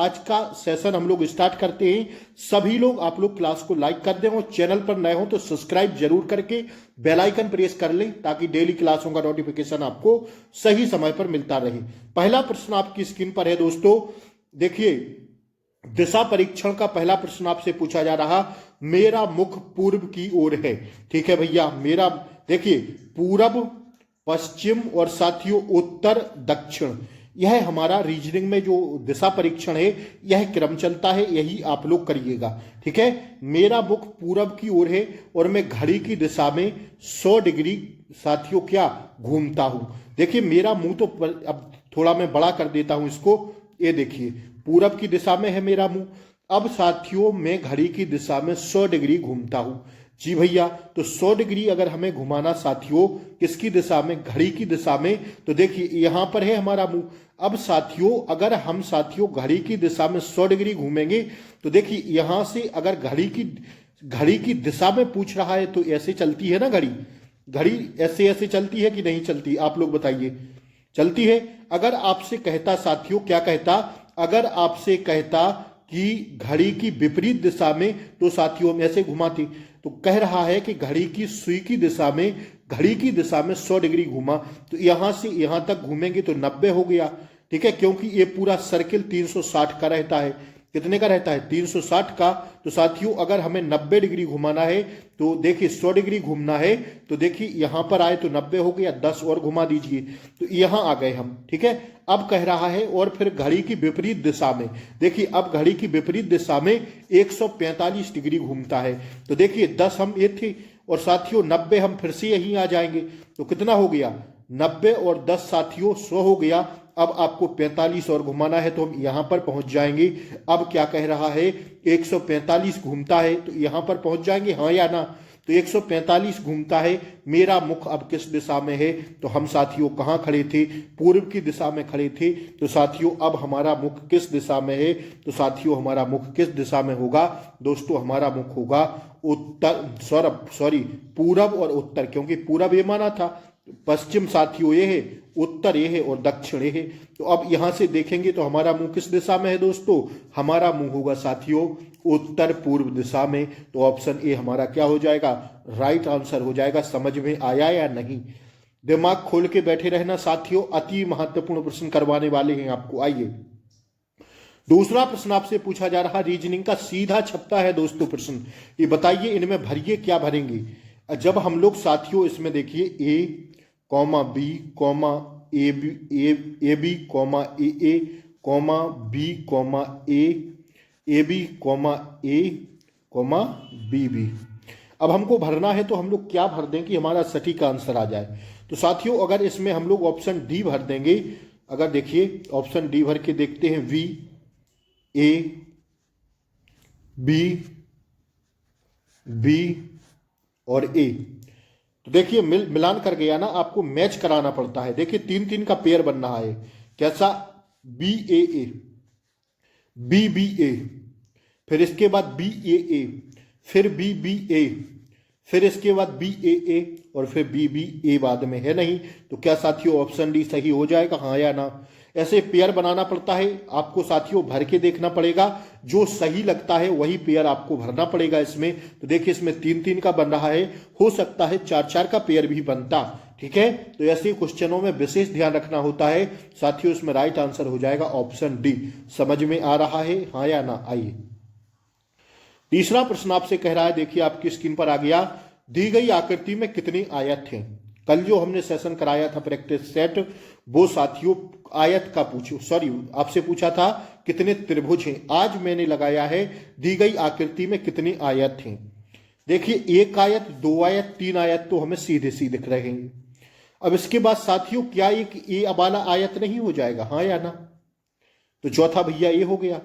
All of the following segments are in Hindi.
आज का सेशन हम लोग स्टार्ट करते हैं। सभी लोग आप लोग क्लास को लाइक कर दें और चैनल पर नए हो तो सब्सक्राइब जरूर करके बेल आइकन प्रेस कर लें ताकि डेली क्लासों का नोटिफिकेशन आपको सही समय पर मिलता रहे। पहला प्रश्न आपकी स्क्रीन पर है दोस्तों, देखिए दिशा परीक्षण का पहला प्रश्न आपसे पूछा जा रहा, मेरा मुख पूर्व की ओर है। ठीक है भैया, मेरा देखिए पूरब, पश्चिम और साथियों उत्तर, दक्षिण, यह हमारा रीजनिंग में जो दिशा परीक्षण है यह क्रम चलता है, यही आप लोग करिएगा। ठीक है, मेरा मुख पूरब की ओर है और मैं घड़ी की दिशा में 100 डिग्री साथियों क्या घूमता हूं। देखिए मेरा मुंह तो अब थोड़ा मैं बड़ा कर देता हूं इसको, ये देखिए पूरब की दिशा में है मेरा मुंह। अब साथियों मैं घड़ी की दिशा में 100 डिग्री घूमता हूं। जी भैया, तो 100 डिग्री अगर हमें घुमाना साथियों किसकी दिशा में, घड़ी की दिशा में, तो देखिए यहां पर है हमारा मुंह। अब साथियों अगर हम साथियों घड़ी की दिशा में 100 डिग्री घूमेंगे तो देखिए यहां से अगर घड़ी की दिशा में पूछ रहा है तो ऐसे चलती है ना घड़ी, घड़ी ऐसे ऐसे चलती है कि नहीं चलती, आप लोग बताइए। चलती है। अगर आपसे कहता साथियों, क्या कहता, अगर आपसे कहता कि घड़ी की विपरीत दिशा में तो साथियों हम ऐसे घुमाते, तो कह रहा है कि घड़ी की सुई की दिशा में, घड़ी की दिशा में 100 डिग्री घुमा तो यहां से यहां तक घूमेंगे तो 90 हो गया। ठीक है, क्योंकि ये पूरा सर्किल 360 का रहता है। कितने का रहता है, 360 का। तो साथियों अगर हमें 90 डिग्री घुमाना है तो देखिए 100 डिग्री घूमना है तो देखिए यहां पर आए तो 90 हो गया, 10 और घुमा दीजिए तो यहां आ गए हम। ठीक है, अब कह रहा है और फिर घड़ी की विपरीत दिशा में, देखिए अब घड़ी की विपरीत दिशा में 145 डिग्री घूमता है। तो देखिए 10 हम ये थे और साथियों 90 हम फिर से यहीं आ जाएंगे तो कितना हो गया, 90 और 10 साथियों 100 हो गया। अब आपको 45 और घुमाना है तो हम यहां पर पहुंच जाएंगे। अब क्या कह रहा है, 145 घूमता है तो यहां पर पहुंच जाएंगे, हाँ या ना। तो 145 घूमता है, मेरा मुख अब किस दिशा में है, तो हम साथियों कहां खड़े थे, पूर्व की दिशा में खड़े थे। तो साथियों अब हमारा मुख किस दिशा में है, तो साथियों हमारा मुख किस दिशा में होगा दोस्तों, हमारा मुख होगा उत्तर, सॉरी पूरब और उत्तर, क्योंकि पूरब ये माना था, पश्चिम साथियों ये है, उत्तर ये है और दक्षिण ये है। तो अब यहां से देखेंगे तो हमारा मुंह किस दिशा में है दोस्तों, हमारा मुंह होगा साथियों उत्तर पूर्व दिशा में। तो ऑप्शन ए हमारा क्या हो जाएगा, राइट आंसर हो जाएगा। समझ में आया या नहीं, दिमाग खोल के बैठे रहना साथियों, अति महत्वपूर्ण प्रश्न करवाने वाले हैं आपको। आइए दूसरा प्रश्न आपसे पूछा जा रहा, रीजनिंग का सीधा छपता है दोस्तों प्रश्न, ये बताइए इनमें भरिए क्या भरेंगे। जब हम लोग साथियों इसमें देखिए A comma B comma A B comma A comma B comma A B comma A comma B. अब हमको भरना है तो हम लोग क्या भर दें कि हमारा सटीक आंसर आ जाए। तो साथियों अगर इसमें हम लोग ऑप्शन डी भर देंगे, अगर देखिए ऑप्शन डी भर के देखते हैं, वी ए बी और ए, तो देखिए मिलान कर गया ना, आपको मैच कराना पड़ता है। देखिए 3-3 का पेयर बन रहा है, कैसा, बी ए, फिर इसके बाद बी ए, फिर बी ए, फिर इसके बाद बी ए और फिर बी ए बाद में है नहीं। तो क्या साथियों ऑप्शन डी सही हो जाएगा, हाँ या ना। ऐसे पेयर बनाना पड़ता है आपको साथियों, भर के देखना पड़ेगा, जो सही लगता है वही पेयर आपको भरना पड़ेगा इसमें। तो देखिए इसमें 3-3 का बन रहा है, हो सकता है 4-4 का पेयर भी बनता। ठीक है, तो ऐसे क्वेश्चनों में विशेष ध्यान रखना होता है साथियों। इसमें राइट आंसर हो जाएगा ऑप्शन डी। समझ में आ रहा है, हाँ या ना। आइए तीसरा प्रश्न आपसे कह रहा है, देखिए आपकी स्क्रीन पर आ गया, दी गई आकृति में कितने आयत हैं। कल जो हमने सेशन कराया था प्रैक्टिस सेट, वो साथियों आयत का पूछो, सॉरी आपसे पूछा था कितने त्रिभुज हैं। आज मैंने लगाया है दी गई आकृति में कितने आयत हैं। देखिए 1 आयत, 2 आयत, 3 आयत तो हमें सीधे सीधे दिख रहे हैं। अब इसके बाद साथियों क्या एक ए वाला आयत नहीं हो जाएगा, हाँ या ना। तो चौथा भैया ये हो गया।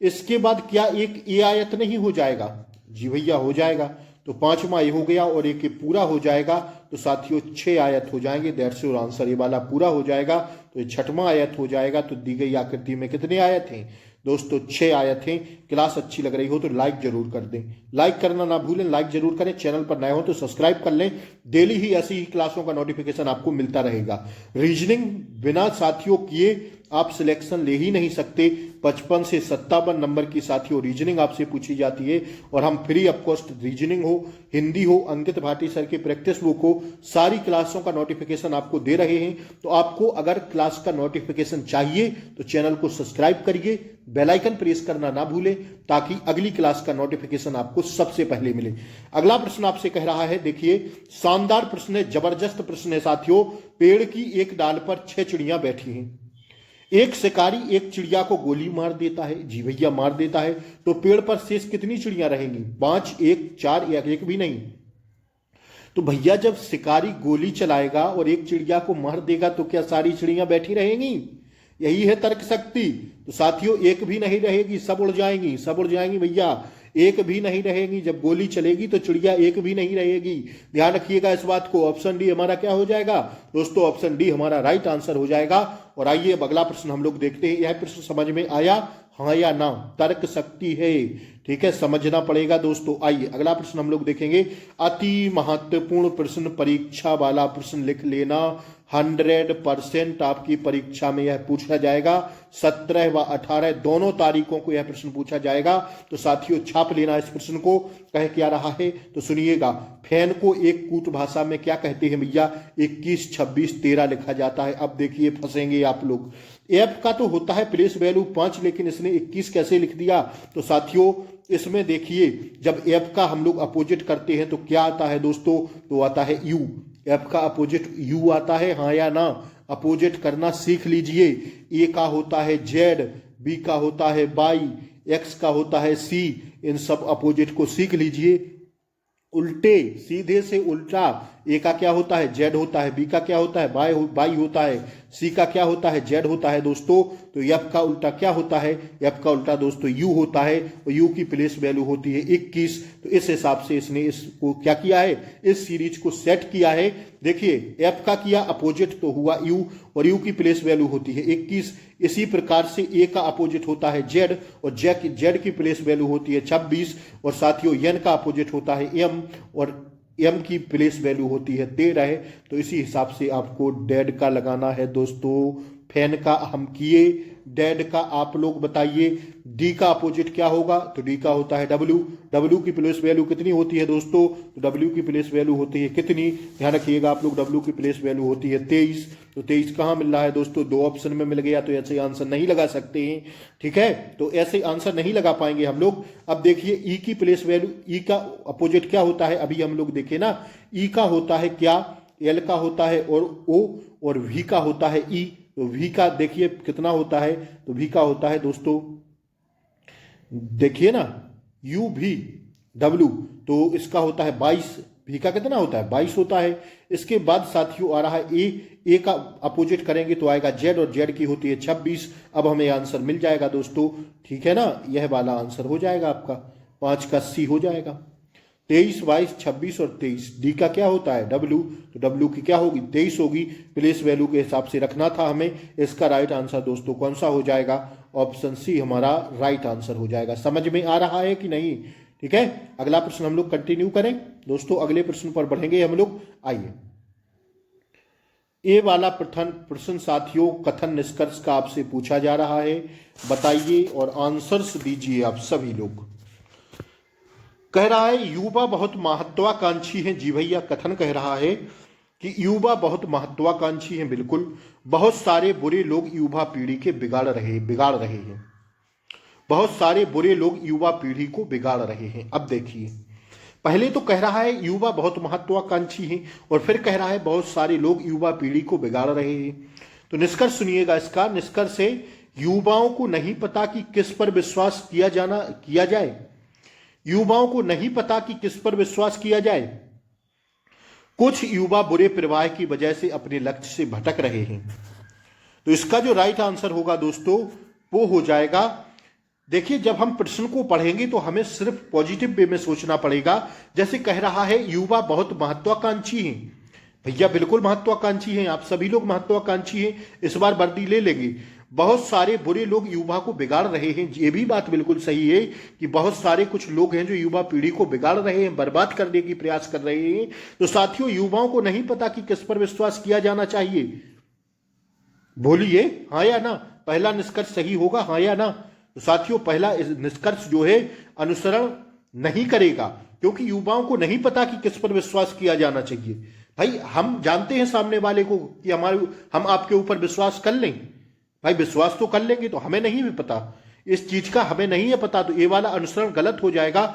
इसके बाद क्या एक ए आयत नहीं हो जाएगा, जी भैया हो जाएगा। तो 5वां ये हो गया और एक पूरा हो जाएगा, तो साथियों 6 आयत हो जाएंगे। दैट्स योर आंसर, ये वाला पूरा हो जाएगा तो ये 6वां आयत हो जाएगा। तो दी गई आकृति में कितने आयत हैं दोस्तों, 6 आयत हैं। क्लास अच्छी लग रही हो तो लाइक जरूर कर दें, लाइक करना ना भूलें, लाइक जरूर करें। चैनल पर नए हो तो सब्सक्राइब कर लें, डेली ही ऐसी ही क्लासों का नोटिफिकेशन आपको मिलता रहेगा। रीजनिंग बिना साथियों किए आप सिलेक्शन ले ही नहीं सकते। 55 से 57 नंबर की साथियों रीजनिंग आपसे पूछी जाती है और हम फ्री ऑफ कॉस्ट रीजनिंग हो, हिंदी हो, अंकित भाटी सर की प्रैक्टिस बुक हो, सारी क्लासों का नोटिफिकेशन आपको दे रहे हैं। तो आपको अगर क्लास का नोटिफिकेशन चाहिए तो चैनल को सब्सक्राइब करिए, बेल आइकन प्रेस करना ना भूलें ताकि अगली क्लास का नोटिफिकेशन आपको सबसे पहले मिले। अगला प्रश्न आपसे कह रहा है, देखिए शानदार प्रश्न है, जबरदस्त प्रश्न है साथियों। पेड़ की एक डाल पर 6 चिड़ियां बैठी हैं। एक शिकारी एक चिड़िया को गोली मार देता है। जी भैया मार देता है। तो पेड़ पर शेष कितनी चिड़ियां रहेंगी? 5, 1, 4 या एक भी नहीं। तो भैया जब शिकारी गोली चलाएगा और एक चिड़िया को मार देगा तो क्या सारी चिड़ियां बैठी रहेंगी? यही है तर्क शक्ति। तो साथियों एक भी नहीं रहेगी, सब उड़ जाएंगी, सब उड़ जाएंगी भैया, एक भी नहीं रहेगी। जब गोली चलेगी तो चिड़िया एक भी नहीं रहेगी। ध्यान रखिएगा इस बात को। ऑप्शन डी हमारा क्या हो जाएगा दोस्तों? ऑप्शन डी हमारा राइट आंसर हो जाएगा। और आइए अब अगला प्रश्न हम लोग देखते हैं। यह प्रश्न समझ में आया, हाँ या ना? तर्क शक्ति है, ठीक है, समझना पड़ेगा दोस्तों। आइए अगला प्रश्न हम लोग देखेंगे। अति महत्वपूर्ण प्रश्न, परीक्षा वाला प्रश्न लिख लेना। 100% आपकी परीक्षा में यह पूछा जाएगा। 17 व 18 दोनों तारीखों को यह प्रश्न पूछा जाएगा। तो साथियों छाप लेना इस प्रश्न को। कह क्या रहा है तो सुनिएगा। फैन को एक कूट भाषा में क्या कहते हैं भैया? 21, 26, 13 लिखा जाता है। अब देखिए फंसेंगे आप लोग। एफ का तो होता है प्लेस वैल्यू 5, लेकिन इसने 21 कैसे लिख दिया? तो साथियों इसमें देखिए जब एफ का हम लोग अपोजिट करते हैं तो क्या आता है दोस्तों? तो आता है यू। एफ का अपोजिट यू आता है, हाँ या ना? अपोजिट करना सीख लीजिए। ए का होता है जेड, बी का होता है बाई, एक्स का होता है सी। इन सब अपोजिट को सीख लीजिए। उल्टे सीधे से उल्टा, ए का क्या होता है? जेड होता है। बी का क्या होता है? बाई होता है। सी का क्या होता है? जेड होता है दोस्तों। तो एफ का उल्टा क्या होता है? एफ का उल्टा दोस्तों यू होता है और यू की प्लेस वैल्यू होती है 21। तो इस हिसाब से इसने इसको क्या किया है? इस सीरीज को सेट किया है। देखिए एफ का किया अपोजिट तो हुआ यू और यू की प्लेस वैल्यू होती है 21। इसी प्रकार से ए का अपोजिट होता है जेड और जेड की प्लेस वैल्यू होती है 26। और साथियों एन का अपोजिट होता है एम और एम की प्लेस वैल्यू होती है 13। तो इसी हिसाब से आपको डेड का लगाना है दोस्तों। फैन का हम किए, डेड का आप लोग बताइए। डी का अपोजिट क्या होगा? तो डी का होता है डब्ल्यू। डब्ल्यू की प्लेस वैल्यू कितनी होती है दोस्तों? तो डब्ल्यू की प्लेस वैल्यू होती है कितनी? ध्यान रखिएगा आप लोग, डब्ल्यू की प्लेस वैल्यू होती है 23। तो 23 कहाँ मिल रहा है दोस्तों? 2 ऑप्शन में मिल गया। तो ऐसे आंसर नहीं लगा सकते हैं, ठीक है, तो ऐसे आंसर नहीं लगा पाएंगे हम लोग। अब देखिए ई की प्लेस वैल्यू, ई का अपोजिट क्या होता है? अभी हम लोग देखे ना, ई का होता है क्या? एल का होता है और ओ, और वी का होता है ई। तो वी का देखिए कितना होता है? तो वी का होता है दोस्तों, देखिए ना, यू भी डब्ल्यू, तो इसका होता है 22। वी का कितना होता है? 22 होता है। इसके बाद साथियों आ रहा है ए का अपोजिट करेंगे तो आएगा जेड और जेड की होती है 26। अब हमें आंसर मिल जाएगा दोस्तों, ठीक है ना, यह वाला आंसर हो जाएगा आपका 5 का सी हो जाएगा। 23, 22, 26 और 23। डी का क्या होता है? डब्ल्यू। तो डब्ल्यू की क्या होगी? 23 होगी। प्लेस वैल्यू के हिसाब से रखना था हमें। इसका राइट आंसर दोस्तों कौन सा हो जाएगा? ऑप्शन सी हमारा राइट आंसर हो जाएगा। समझ में आ रहा है कि नहीं? ठीक है, अगला प्रश्न हम लोग कंटिन्यू करें दोस्तों। अगले प्रश्न पर बढ़ेंगे हम लोग। आइए ए वाला प्रश्न साथियों कथन निष्कर्ष का आपसे पूछा जा रहा है। बताइए और आंसर्स दीजिए आप सभी लोग। कह रहा है युवा बहुत महत्वाकांक्षी हैं। जी भैया, कथन कह रहा है कि युवा बहुत महत्वाकांक्षी हैं। बिल्कुल, बहुत सारे बुरे लोग युवा पीढ़ी के बिगाड़ रहे हैं। बहुत सारे बुरे लोग युवा पीढ़ी को बिगाड़ रहे हैं। अब देखिए, पहले तो कह रहा है युवा बहुत महत्वाकांक्षी हैं और फिर कह रहा है बहुत सारे लोग युवा पीढ़ी को बिगाड़ रहे हैं। तो निष्कर्ष सुनिएगा इसका। निष्कर्ष है युवाओं को नहीं पता कि किस पर विश्वास किया जाए। युवाओं को नहीं पता कि किस पर विश्वास किया जाए। कुछ युवा बुरे प्रवाह की वजह से अपने लक्ष्य से भटक रहे हैं। तो इसका जो राइट आंसर होगा दोस्तों वो हो जाएगा, देखिए जब हम प्रश्न को पढ़ेंगे तो हमें सिर्फ पॉजिटिव वे में सोचना पड़ेगा। जैसे कह रहा है युवा बहुत महत्वाकांक्षी हैं। भैया बिल्कुल महत्वाकांक्षी हैं, आप सभी लोग महत्वाकांक्षी हैं। इस बार वर्दी ले लेंगे। बहुत सारे बुरे लोग युवा को बिगाड़ रहे हैं। ये भी बात बिल्कुल सही है कि बहुत सारे कुछ लोग हैं जो युवा पीढ़ी को बिगाड़ रहे हैं, बर्बाद करने की प्रयास कर रहे हैं। तो साथियों युवाओं को नहीं पता कि किस पर विश्वास किया जाना चाहिए। बोलिए हाँ या ना? पहला निष्कर्ष सही होगा, हाँ या ना? तो साथियों पहला निष्कर्ष जो है अनुसरण नहीं करेगा, क्योंकि युवाओं को नहीं पता कि किस पर विश्वास किया जाना चाहिए। भाई हम जानते हैं सामने वाले को कि हम आपके ऊपर विश्वास कर लें, भाई विश्वास तो कर लेंगे, तो हमें नहीं भी पता इस चीज का, हमें नहीं है पता, तो ये वाला अनुसरण गलत हो जाएगा।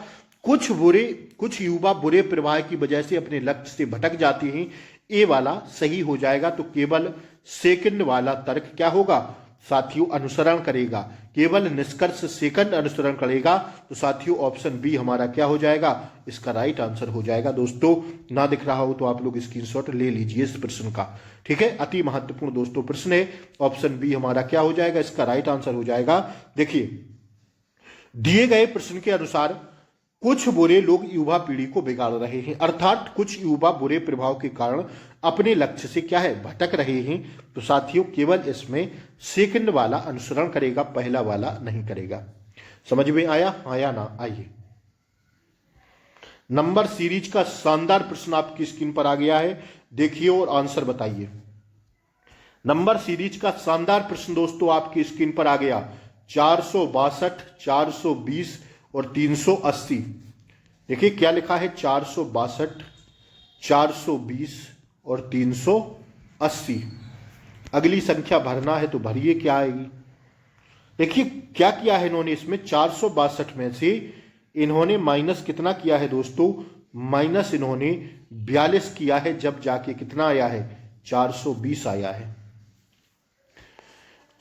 कुछ युवा बुरे प्रवाह की वजह से अपने लक्ष्य से भटक जाते हैं, ये वाला सही हो जाएगा। तो केवल सेकंड वाला तर्क क्या होगा साथियों, अनुसरण करेगा, केवल निष्कर्ष सेकंड अनुसरण करेगा। तो साथियों ऑप्शन बी हमारा क्या हो जाएगा, इसका राइट आंसर हो जाएगा। दोस्तों ना दिख रहा हो तो आप लोग स्क्रीनशॉट ले लीजिए इस प्रश्न का, ठीक है। अति महत्वपूर्ण दोस्तों प्रश्न है। ऑप्शन बी हमारा क्या हो जाएगा, इसका राइट आंसर हो जाएगा। देखिए दिए गए प्रश्न के अनुसार कुछ बुरे लोग युवा पीढ़ी को बिगाड़ रहे हैं, अर्थात कुछ युवा बुरे प्रभाव के कारण अपने लक्ष्य से क्या है, भटक रहे हैं। तो साथियों केवल इसमें सेकंड वाला अनुसरण करेगा, पहला वाला नहीं करेगा। समझ में आया, आया ना? आइए नंबर सीरीज का शानदार प्रश्न आपकी स्क्रीन पर आ गया है, देखिए और आंसर बताइए। नंबर सीरीज का शानदार प्रश्न दोस्तों आपकी स्क्रीन पर आ गया, 462, 420 और 380। देखिए क्या लिखा है, 462, 420 और 380। अगली संख्या भरना है तो भरिए, क्या आएगी? देखिए क्या किया है इन्होंने, इसमें 462 में से इन्होंने माइनस कितना किया है दोस्तों, माइनस इन्होंने 42 किया है, जब जाके कितना आया है, 420 आया है।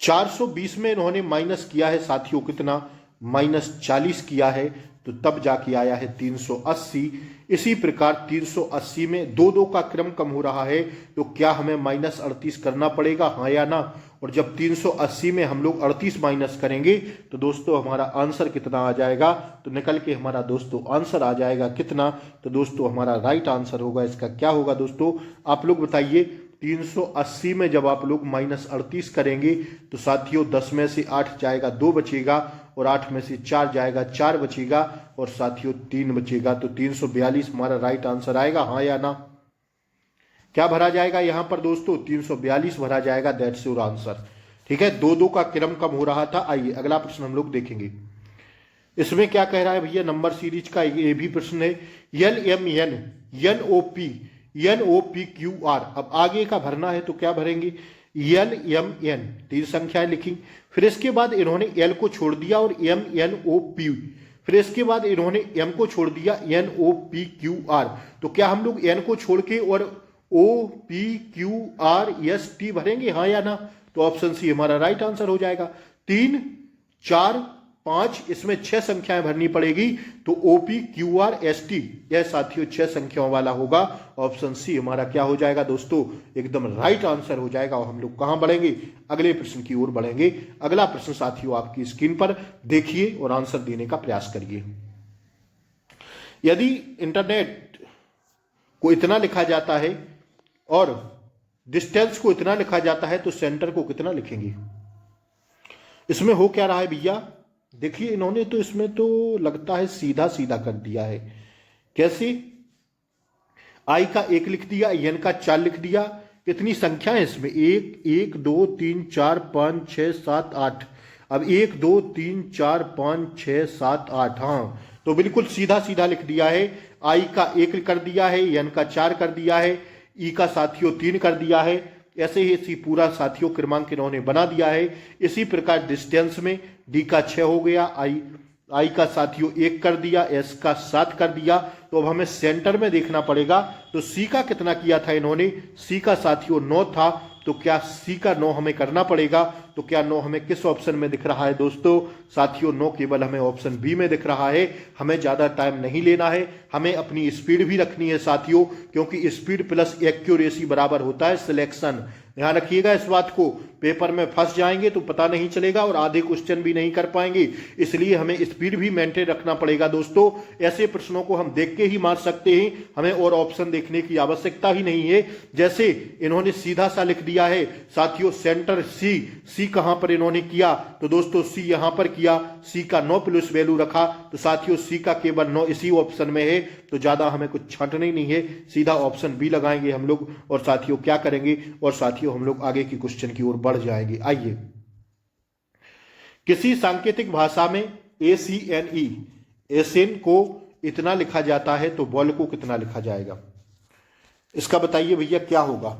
420 में इन्होंने माइनस किया है साथियों कितना, -40 किया है, तो तब जाके आया है 380। इसी प्रकार 380 में 2 का क्रम कम हो रहा है, तो क्या हमें -38 करना पड़ेगा, हाँ या ना? और जब 380 में हम लोग 38 माइनस करेंगे तो दोस्तों हमारा आंसर कितना आ जाएगा, तो निकल के हमारा दोस्तों आंसर आ जाएगा कितना, तो दोस्तों हमारा राइट आंसर होगा इसका क्या होगा दोस्तों, आप लोग बताइए। 380 में जब आप लोग -38 करेंगे तो साथियों 10 में से 8 जाएगा, 2 बचेगा, और 8 में से 4 जाएगा, 4 बचेगा, और साथियों 3 बचेगा। तो 342 हमारा राइट आंसर आएगा, हाँ या ना? क्या भरा जाएगा यहां पर दोस्तों, 342 भरा जाएगा, दैट्स योर आंसर, ठीक है। 2 का क्रम कम हो रहा था। आइए अगला प्रश्न हम लोग देखेंगे। इसमें क्या कह रहा है भैया, नंबर सीरीज का ये भी प्रश्न है, LMN NOP NOPQR। अब आगे का भरना है तो क्या भरेंगे, LMN 3 संख्याएं लिखी, फिर इसके बाद इन्होंने L को छोड़ दिया और MNOP, फिर इसके बाद इन्होंने M को छोड़ दिया NOPQR। तो क्या हम लोग N को छोड़ के और OPQRST भरेंगे, हाँ या ना? तो ऑप्शन सी हमारा राइट आंसर हो जाएगा। 3, 4, 5, इसमें 6 संख्याएं भरनी पड़ेगी, तो OPQRST यह साथियों 6 संख्याओं वाला होगा। ऑप्शन सी हमारा क्या हो जाएगा दोस्तों, एकदम राइट आंसर हो जाएगा। और हम लोग कहां बढ़ेंगे, अगले प्रश्न की ओर बढ़ेंगे। अगला प्रश्न साथियों आपकी स्क्रीन पर देखिए और आंसर देने का प्रयास करिए। यदि इंटरनेट को इतना लिखा जाता है और डिस्टेंस को इतना लिखा जाता है, तो सेंटर को कितना लिखेंगे? इसमें हो क्या रहा है भैया, देखिए इन्होंने तो इसमें तो लगता है सीधा सीधा कर दिया है। कैसे, आई का 1 लिख दिया, एन का 4 लिख दिया। कितनी संख्या है इसमें, 1 2 3 4 5 6 7 8। अब 1 2 3 4 5 6 7 8, हाँ तो बिल्कुल सीधा सीधा लिख दिया है। आई का 1 कर दिया है, एन का 4 कर दिया है, ई का साथियों 3 कर दिया है। ऐसे ही इसी पूरा साथियों क्रमांक इन्होंने बना दिया है। इसी प्रकार डिस्टेंस में डी का 6 हो गया, आई का साथियों 1 कर दिया, एस का 7 कर दिया। तो अब हमें सेंटर में देखना पड़ेगा, तो सी का कितना किया था इन्होंने, सी का साथियों 9 था, तो क्या सी का 9 हमें करना पड़ेगा। तो क्या 9 हमें किस ऑप्शन में दिख रहा है दोस्तों, साथियों 9 केवल हमें ऑप्शन बी में दिख रहा है। हमें ज्यादा टाइम नहीं लेना है, हमें अपनी स्पीड भी रखनी है साथियों, क्योंकि स्पीड प्लस एक्यूरेसी बराबर होता है सिलेक्शन। ध्यान रखिएगा इस बात को, पेपर में फंस जाएंगे तो पता नहीं चलेगा और आधे क्वेश्चन भी नहीं कर पाएंगे, इसलिए हमें स्पीड भी मेंटेन रखना पड़ेगा दोस्तों। ऐसे प्रश्नों को हम देख के ही मार सकते हैं, हमें और ऑप्शन देखने की आवश्यकता ही नहीं है। जैसे इन्होंने सीधा सा लिख दिया है साथियों सेंटर सी कहां पर इन्होंने किया, तो दोस्तों सी यहां पर किया, सी का 9 प्लस वैल्यू रखा, तो साथियों सी का केवल 9 इसी ऑप्शन में है। तो ज्यादा हमें कुछ छांटना ही नहीं है, सीधा ऑप्शन बी लगाएंगे हम लोग, और साथियों क्या करेंगे, और साथियों हम लोग आगे की क्वेश्चन की ओर बढ़ जाएंगे। आइए किसी सांकेतिक भाषा में ACNE एसेन को इतना लिखा जाता है तो बॉल को कितना लिखा जाएगा? इसका बताइए भैया क्या होगा?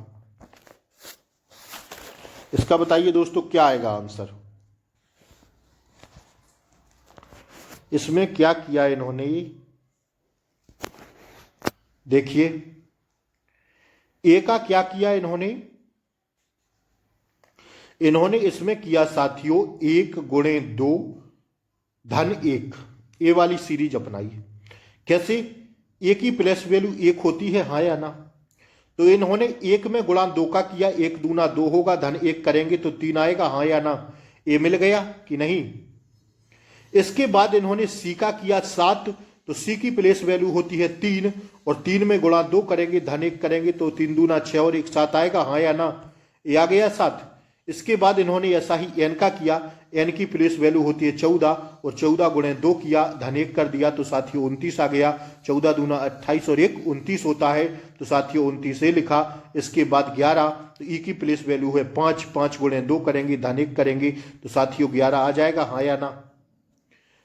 इसका बताइए दोस्तों क्या आएगा आंसर? इसमें क्या किया इन्होंने? देखिए ए का क्या किया इन्होंने? इन्होंने इसमें किया साथियों 1 × 2 धन 1, ए वाली सीरीज अपनाई। कैसे? ए की प्लेस वैल्यू 1 होती है, हाँ या ना? तो इन्होंने 1 में गुणा 2 का किया, 1 दूना 2 होगा, धन 1 करेंगे तो 3 आएगा, हाँ या ना? ए मिल गया कि नहीं? इसके बाद इन्होंने सी का किया 7, तो सी की प्लेस वैल्यू होती है 3 और 3 में गुणा 2 करेंगे, धन 1 करेंगे तो 3 दूना 6 और 1 7 आएगा, हाँ या ना? ये आ गया 7। इसके बाद इन्होंने ऐसा ही एन का किया, एन की प्लेस वैल्यू होती है 14 और 14 गुणे 2 किया, धन 1 कर दिया तो साथियों 29 आ गया। 14 दूना 28 और 1 29 होता है तो साथियों 29 से लिखा। इसके बाद 11, तो ई की प्लेस वैल्यू है 5, 5 गुणे 2 करेंगे, धन 1 करेंगे तो साथियों 11 आ जाएगा, हाँ या ना?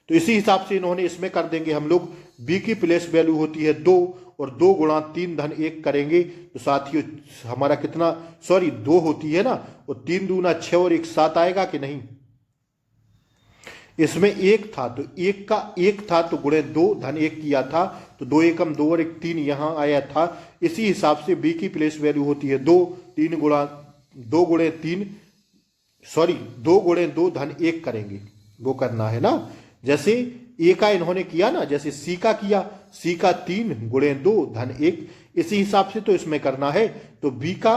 तो इसी हिसाब से इन्होंने इसमें कर देंगे हम लोग। बी की प्लेस वैल्यू होती है 2 और 2 गुणा 3 धन 1 करेंगे तो साथियों हमारा कितना, 2 होती है ना, और 3 दूना 6 और 1 7 आएगा कि नहीं? इसमें 1 था तो 1 का 1 था तो गुणे 2 धन 1 किया था तो 2 एकम 2 और 1 3 यहां आया था। इसी हिसाब से बी की प्लेस वैल्यू होती है 2, 2 गुणे 2 धन 1 करेंगे, वो करना है ना। जैसे ए का इन्होंने किया ना, जैसे सी का किया, सी का 3 गुणे 2 धन 1, इसी हिसाब से तो इसमें करना है। तो बी का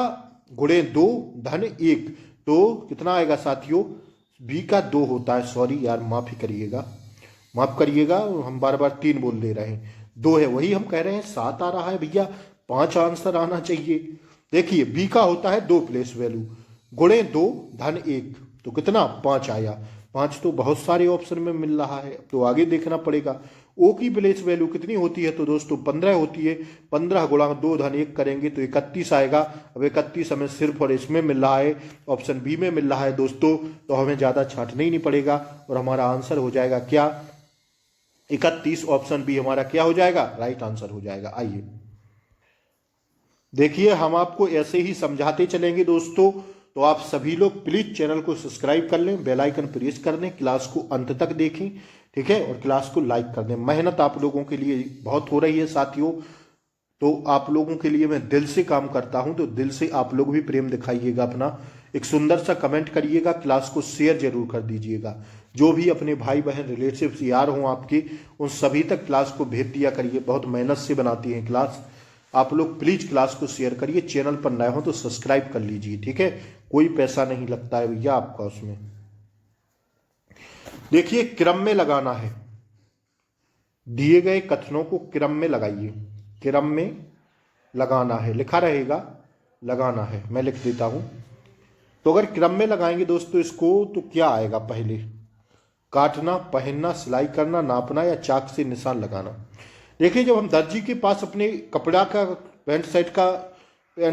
गुणे 2 धन 1 तो कितना आएगा साथियों? बी का 2 होता है, सॉरी यार माफ करिएगा, हम बार बार 3 बोल दे रहे हैं, 2 है, वही हम कह रहे हैं 7 आ रहा है भैया, 5 आंसर आना चाहिए। देखिए बी का होता है 2 प्लेस वैल्यू, गुणे 2 धन 1 तो कितना 5 आया। 5 तो बहुत सारे ऑप्शन में मिल रहा है, तो आगे देखना पड़ेगा। ओ की प्लेस वैल्यू कितनी होती है? तो दोस्तों 15 होती है, 15 गुणा 2 धन 1 करेंगे तो 31 आएगा। अब 31 हमें सिर्फ और इसमें मिल रहा है, ऑप्शन बी में मिल रहा है दोस्तों, तो हमें ज़्यादा छांटना ही नहीं पड़ेगा और हमारा आंसर हो जाएगा क्या? 31। ऑप्शन बी हमारा क्या हो जाएगा? राइट आंसर हो जाएगा। आइए देखिए हम आपको ऐसे ही समझाते चलेंगे दोस्तों, तो आप सभी लोग प्लीज चैनल को सब्सक्राइब कर लें, बेल आइकन प्रेस कर लें, क्लास को अंत तक देखें, ठीक है, और क्लास को लाइक कर दें। मेहनत आप लोगों के लिए बहुत हो रही है साथियों, तो आप लोगों के लिए मैं दिल से काम करता हूं, तो दिल से आप लोग भी प्रेम दिखाइएगा अपना, एक सुंदर सा कमेंट करिएगा, क्लास को शेयर जरूर कर दीजिएगा। जो भी अपने भाई बहन रिलेटिव्स यार हों आपके, उन सभी तक क्लास को भेज दिया करिए, बहुत मेहनत से बनाती है क्लास। आप लोग प्लीज क्लास को शेयर करिए, चैनल पर नए हो तो सब्सक्राइब कर लीजिए, ठीक है, कोई पैसा नहीं लगता है भैया आपका उसमें। देखिए क्रम में लगाना है, दिए गए कथनों को क्रम में लगाइए, क्रम में लगाना है, लिखा रहेगा लगाना है, मैं लिख देता हूं। तो अगर क्रम में लगाएंगे दोस्तों इसको तो क्या आएगा? पहले काटना, पहनना, सिलाई करना, नापना या चाक से निशान लगाना। देखिए जब हम दर्जी के पास अपने कपड़ा का पैंट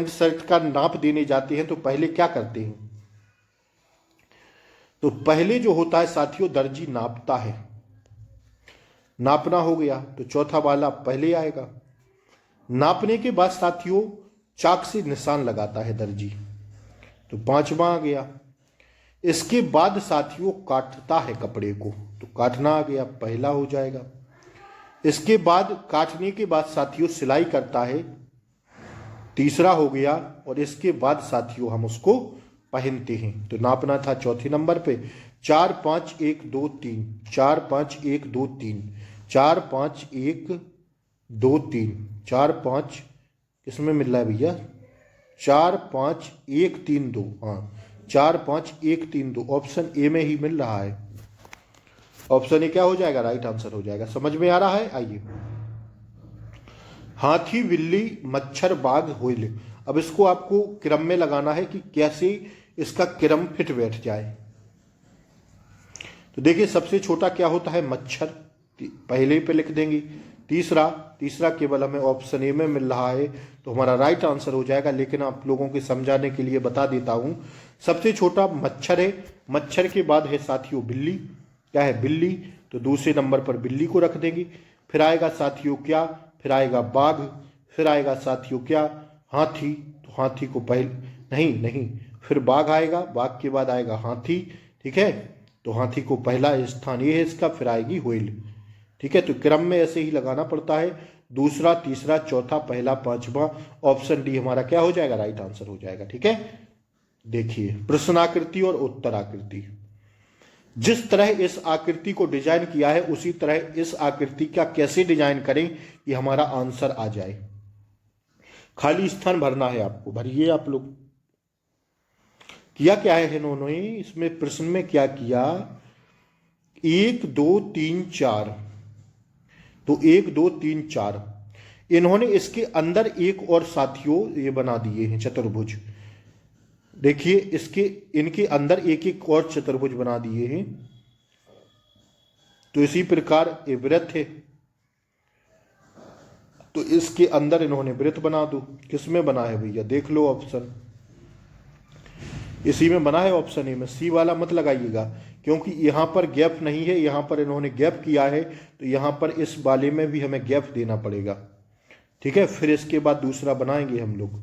शर्ट का नाप देने जाते हैं तो पहले क्या करते हैं? तो पहले जो होता है साथियों दर्जी नापता है, नापना हो गया तो चौथा वाला पहले आएगा। नापने के बाद साथियों चाक से निशान लगाता है दर्जी, तो 5वां आ गया। इसके बाद साथियों काटता है कपड़े को, तो काटना आ गया, पहला हो जाएगा। इसके बाद काटने के बाद साथियों सिलाई करता है, तीसरा हो गया। और इसके बाद साथियों हम उसको पहनते हैं, तो नापना था चौथे नंबर पे। 4 5 1 2 3, 4 5 1 2 3, 4 5 1 2 3, 4 5 किसमें मिल रहा है भैया? 4 5 1 3 2, हाँ 4 5 1 3 2 ऑप्शन ए में ही मिल रहा है। ऑप्शन ए क्या हो जाएगा? राइट आंसर हो जाएगा। समझ में आ रहा है? आइए हाथी, बिल्ली, मच्छर, बाघ, होइल। अब इसको आपको क्रम में लगाना है कि कैसे इसका क्रम फिट बैठ जाए। तो देखिए सबसे छोटा क्या होता है? मच्छर, पहले पे लिख देंगे। तीसरा केवल हमें ऑप्शन ए में मिल रहा है, तो हमारा राइट आंसर हो जाएगा। लेकिन आप लोगों के समझाने के लिए बता देता हूं, सबसे छोटा मच्छर है, मच्छर के बाद है साथियों बिल्ली, क्या है बिल्ली, तो दूसरे नंबर पर बिल्ली को रख देंगे। फिर आएगा साथियों क्या, फिर आएगा बाघ, फिर आएगा साथियों क्या हाथी, तो हाथी को पहले नहीं, फिर बाघ आएगा, बाघ के बाद आएगा हाथी, ठीक है, तो हाथी को पहला स्थान ये है इसका, फिर आएगी व्हेल, ठीक है। तो क्रम में ऐसे ही लगाना पड़ता है, दूसरा, तीसरा, चौथा, पहला, पांचवा। ऑप्शन डी हमारा क्या हो जाएगा, राइट आंसर हो जाएगा, ठीक है। देखिए प्रश्नाकृति और उत्तराकृति, जिस तरह इस आकृति को डिजाइन किया है उसी तरह इस आकृति का कैसे डिजाइन करें कि हमारा आंसर आ जाए। खाली स्थान भरना है आपको, भरिए आप लोग। किया क्या है इन्होंने इसमें प्रश्न में, क्या किया, 1 2 3 4, तो 1 2 3 4 इन्होंने इसके अंदर एक और साथियों ये बना दिए हैं चतुर्भुज। देखिए इसके इनके अंदर एक एक और चतुर्भुज बना दिए हैं। तो इसी प्रकार ये वृत्त है, तो इसके अंदर इन्होंने वृत्त बना दो। किसमें बना है भैया, देख लो ऑप्शन, इसी में बना है ऑप्शन ए में। सी वाला मत लगाइएगा क्योंकि यहां पर गैप नहीं है, यहां पर इन्होंने गैप किया है, तो यहां पर इस वाले में भी हमें गैप देना पड़ेगा, ठीक है। फिर इसके बाद दूसरा बनाएंगे हम लोग,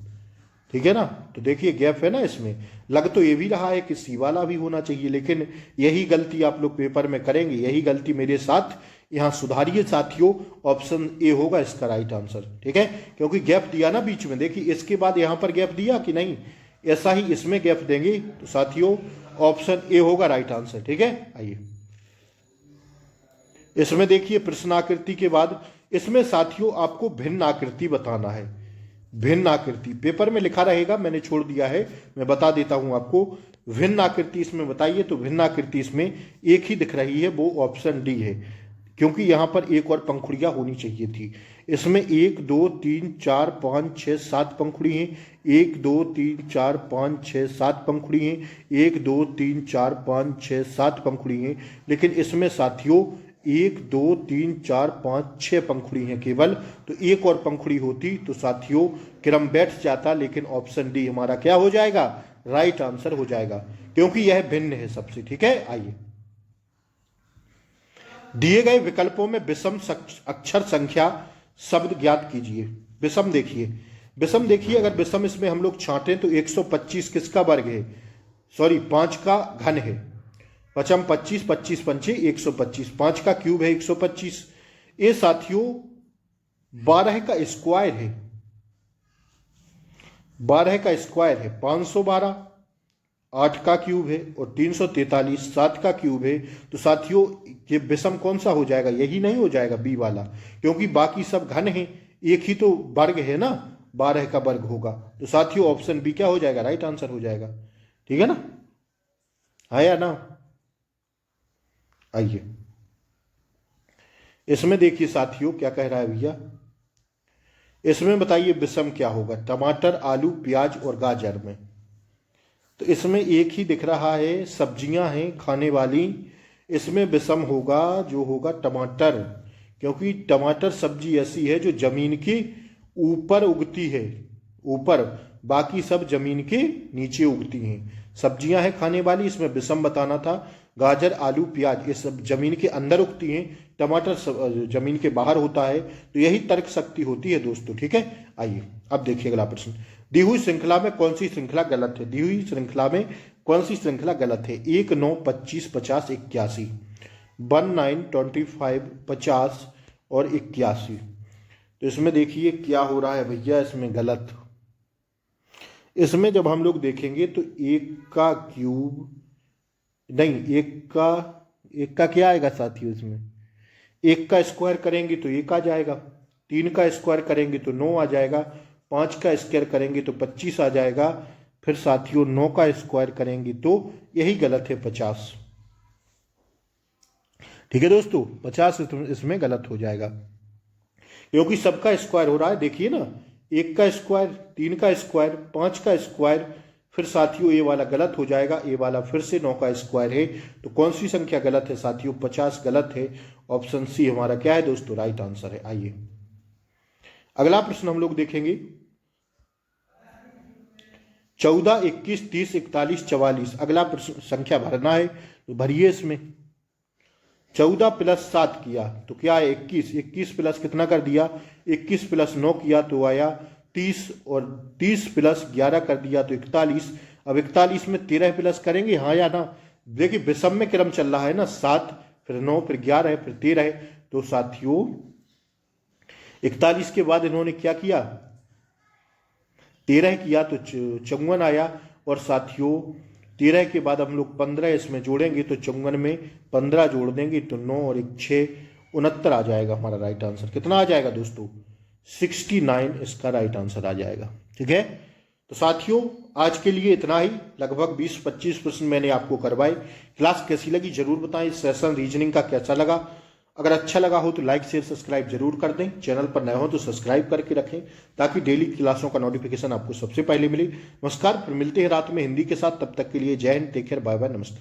ठीक है ना। तो देखिए गैप है ना इसमें, लग तो ये भी रहा है कि सी वाला भी होना चाहिए, लेकिन यही गलती आप लोग पेपर में करेंगे, यही गलती मेरे साथ यहां सुधारिए साथियों। ऑप्शन ए होगा इसका राइट आंसर, ठीक है, क्योंकि गैप दिया ना बीच में। देखिए इसके बाद यहां पर गैप दिया कि नहीं, ऐसा ही इसमें गैप देंगे, तो साथियों ऑप्शन ए होगा राइट आंसर, ठीक है। आइए इसमें देखिए प्रश्नाकृति के बाद इसमें साथियों आपको भिन्न आकृति बताना है। भिन्न आकृति पेपर में लिखा रहेगा, मैंने छोड़ दिया है, मैं बता देता हूं आपको। भिन्न आकृति इसमें बताइए, तो भिन्न आकृति इसमें एक ही दिख रही है, वो ऑप्शन डी है, क्योंकि यहां पर एक और पंखुड़ियां होनी चाहिए थी। इसमें 1 2 3 4 5 6 7 पंखुड़ी हैं, 1 2 3 4 5 6 7 पंखुड़ी हैं, 1 2 3 4 5 6 7 पंखुड़ी हैं, लेकिन इसमें साथियों 1 2 3 4 5 6 पंखुड़ी हैं केवल। तो एक और पंखुड़ी होती तो साथियों क्रम बैठ जाता, लेकिन ऑप्शन डी हमारा क्या हो जाएगा, राइट आंसर हो जाएगा, क्योंकि यह भिन्न है सबसे, ठीक है। आइए दिए गए विकल्पों में विषम अक्षर संख्या शब्द ज्ञात कीजिए। विषम देखिए, अगर विषम इसमें हम लोग छांटें तो 125 किसका वर्ग है, सॉरी 5 का घन है। पचम 25, 25 पंचे 125, 5 का क्यूब है 125। ये साथियों 12 का स्क्वायर है, 12 का स्क्वायर है 512, 8 का क्यूब है और 343, 7 का क्यूब है। तो साथियों ये विषम कौन सा हो जाएगा, यही नहीं हो जाएगा बी वाला, क्योंकि बाकी सब घन है, एक ही तो वर्ग है ना, 12 का वर्ग होगा। तो साथियों ऑप्शन बी क्या हो जाएगा, राइट आंसर हो जाएगा, ठीक है ना, आया ना। आइए इसमें देखिए साथियों क्या कह रहा है भैया, इसमें बताइए विषम क्या होगा, टमाटर, आलू, प्याज और गाजर में। तो इसमें एक ही दिख रहा है, सब्जियां हैं खाने वाली, इसमें विषम होगा जो होगा टमाटर, क्योंकि टमाटर सब्जी ऐसी है जो जमीन के ऊपर उगती है, ऊपर, बाकी सब जमीन के नीचे उगती हैं। सब्जियां हैं खाने वाली, इसमें विषम बताना था। गाजर, आलू, प्याज ये सब जमीन के अंदर उगती हैं, टमाटर जमीन के बाहर होता है। तो यही तर्क शक्ति होती है दोस्तों, ठीक है। आइए अब देखिए अगला प्रश्न, दी हुई श्रृंखला में कौन सी श्रृंखला गलत है, दी हुई श्रृंखला में कौन सी श्रृंखला गलत है। 1 9 25 50 81, 1 9 25 50 और 81। तो इसमें देखिए क्या हो रहा है भैया, इसमें गलत, इसमें जब हम लोग देखेंगे तो 1 का क्यूब नहीं, 1 का क्या आएगा साथियों, इसमें 1 का स्क्वायर करेंगे तो 1 आ जाएगा, 3 का स्क्वायर करेंगे तो 9 आ जाएगा, 5 का स्क्वायर करेंगे तो 25 आ जाएगा, फिर साथियों 9 का स्क्वायर करेंगे तो यही गलत है 50, ठीक है दोस्तों। 50 इसमें गलत हो जाएगा, क्योंकि सबका स्क्वायर हो रहा है। देखिए ना, 1 का स्क्वायर, 3 का स्क्वायर, 5 का स्क्वायर, फिर साथियों ये वाला गलत हो जाएगा, ये वाला फिर से 9 का स्क्वायर है। तो कौन सी संख्या गलत है साथियों, 50 गलत है। ऑप्शन सी हमारा क्या है दोस्तों, राइट आंसर है। आइए अगला प्रश्न हम लोग देखेंगे, 14, 21, 30, 41, 44। अगला प्रश्न संख्या भरना है तो भरिए इसमें। 14 प्लस 7 किया तो क्या है 21। 21 प्लस कितना कर दिया 21 प्लस 9 किया तो आया 30, और 30 प्लस 11 कर दिया तो 41। अब 41 में 13 प्लस करेंगे, हाँ या ना। देखिए विषम में क्रम चल रहा है ना, 7 फिर 9 फिर 11 फिर 13 है। तो साथियों 41 के बाद इन्होंने क्या किया 13 किया तो 54 आया। और साथियों 13 के बाद हम लोग 15 इसमें जोड़ेंगे तो 54 में 15 जोड़ देंगे तो 9 और 1 6, 69 आ जाएगा हमारा राइट आंसर। कितना आ जाएगा दोस्तों 69 इसका राइट आंसर आ जाएगा। ठीक है, तो साथियों आज के लिए इतना ही। लगभग 20-25 प्रश्न मैंने आपको करवाए। क्लास कैसी लगी जरूर बताएं। सेशन रीजनिंग का कैसा लगा, अगर अच्छा लगा हो तो लाइक शेयर सब्सक्राइब जरूर कर दें। चैनल पर नए हो तो सब्सक्राइब करके रखें ताकि डेली क्लासों का नोटिफिकेशन आपको सबसे पहले मिले। नमस्कार, फिर मिलते हैं रात में हिंदी के साथ। तब तक के लिए जय हिंद, टेक केयर, बाय बाय, नमस्कार।